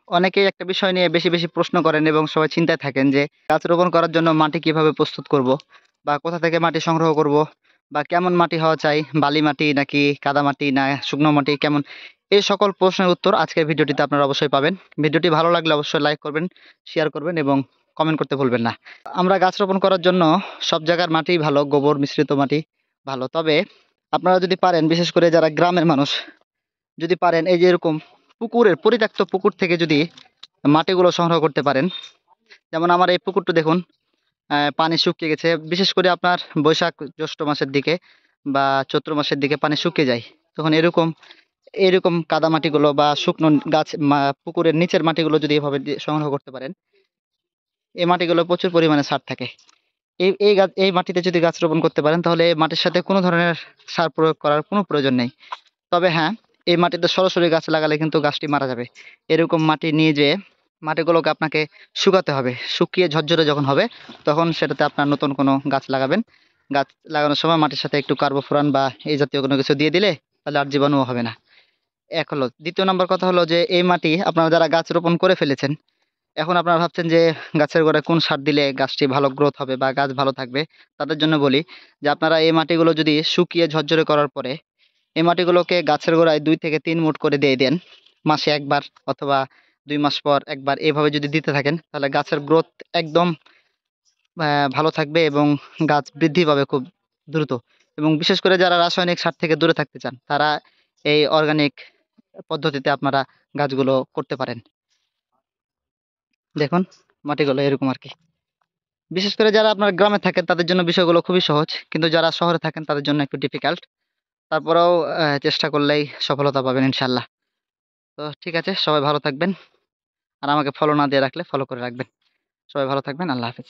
অনেকেই একটা বিষয় নিয়ে বেশি বেশি প্রশ্ন করেন এবং সবাই চিন্তায় থাকেন যে গাছ রোপণ করার জন্য মাটি কিভাবে প্রস্তুত করব বা কোথা থেকে মাটি সংগ্রহ করব বা কেমন মাটি হওয়া চাই, বালি মাটি নাকি কাদা মাটি না শুকনো মাটি কেমন, এই সকল প্রশ্নের উত্তর আজকের ভিডিওটিতে আপনারা অবশ্যই পাবেন। ভিডিওটি ভালো লাগলে অবশ্যই লাইক করবেন, শেয়ার করবেন এবং কমেন্ট করতে ভুলবেন না। আমরা গাছ রোপণ করার জন্য সব জায়গার মাটি ভালো, গোবর মিশ্রিত মাটি ভালো। তবে আপনারা যদি পারেন, বিশেষ করে যারা গ্রামের মানুষ, যদি পারেন এই যে এরকম পুকুরের পরিত্যক্ত পুকুর থেকে যদি মাটিগুলো সংগ্রহ করতে পারেন। যেমন আমার এই পুকুরটা দেখুন, পানি শুকিয়ে গেছে। বিশেষ করে আপনার বৈশাখ জ্যৈষ্ঠ মাসের দিকে বা চৈত্র মাসের দিকে পানি শুকিয়ে যায়। তখন এরকম এরকম কাদা মাটিগুলো বা শুকনো গাছ পুকুরের নিচের মাটিগুলো যদি এভাবে সংগ্রহ করতে পারেন, এই মাটিগুলো প্রচুর পরিমাণে সার থাকে। এই মাটিতে যদি গাছ রোপণ করতে পারেন তাহলে এই মাটির সাথে কোনো ধরনের সার প্রয়োগ করার কোনো প্রয়োজন নেই। তবে হ্যাঁ, এই মাটিতে সরাসরি গাছ লাগালে কিন্তু গাছটি মারা যাবে। এরকম মাটি নিয়ে যেয়ে মাটিগুলোকে আপনাকে শুকাতে হবে। শুকিয়ে ঝরঝরে যখন হবে তখন সেটাতে আপনার নতুন কোনো গাছ লাগাবেন। গাছ লাগানোর সময় মাটির সাথে একটু কার্বোফুরান বা এই জাতীয় কোনো কিছু দিয়ে দিলে তাহলে আর জীবাণুও হবে না। এক হলো। দ্বিতীয় নম্বর কথা হলো যে এই মাটি আপনারা যারা গাছ রোপণ করে ফেলেছেন, এখন আপনারা ভাবছেন যে গাছের গোড়ায় কোন সার দিলে গাছটি ভালো গ্রোথ হবে বা গাছ ভালো থাকবে। তাদের জন্য বলি যে আপনারা এই মাটিগুলো যদি শুকিয়ে ঝরঝরে করার পরে এই মাটিগুলোকে গাছের গোড়ায় ২ থেকে ৩ মুঠ করে দিয়ে দেন। মাসে ১ বার অথবা ২ মাস পর ১ বার এভাবে যদি দিতে থাকেন তাহলে গাছের গ্রোথ একদম ভালো থাকবে এবং গাছ বৃদ্ধি পাবে খুব দ্রুত। এবং বিশেষ করে যারা রাসায়নিক সার থেকে দূরে থাকতে চান তারা এই অর্গানিক পদ্ধতিতে আপনারা গাছগুলো করতে পারেন। দেখুন মাটিগুলো এরকম আরকি। বিশেষ করে যারা আপনার গ্রামে থাকেন তাদের জন্য বিষয়গুলো খুবই সহজ। কিন্তু যারা শহরে থাকেন তাদের জন্য একটু ডিফিকাল্ট। তারপরেও চেষ্টা করলেই সফলতা পাবেন ইনশাআল্লাহ। তো ঠিক আছে, সবাই ভালো থাকবেন। আর আমাকে ফলো না দিয়ে রাখলে ফলো করে রাখবেন। সবাই ভালো থাকবেন। আল্লাহ হাফেজ।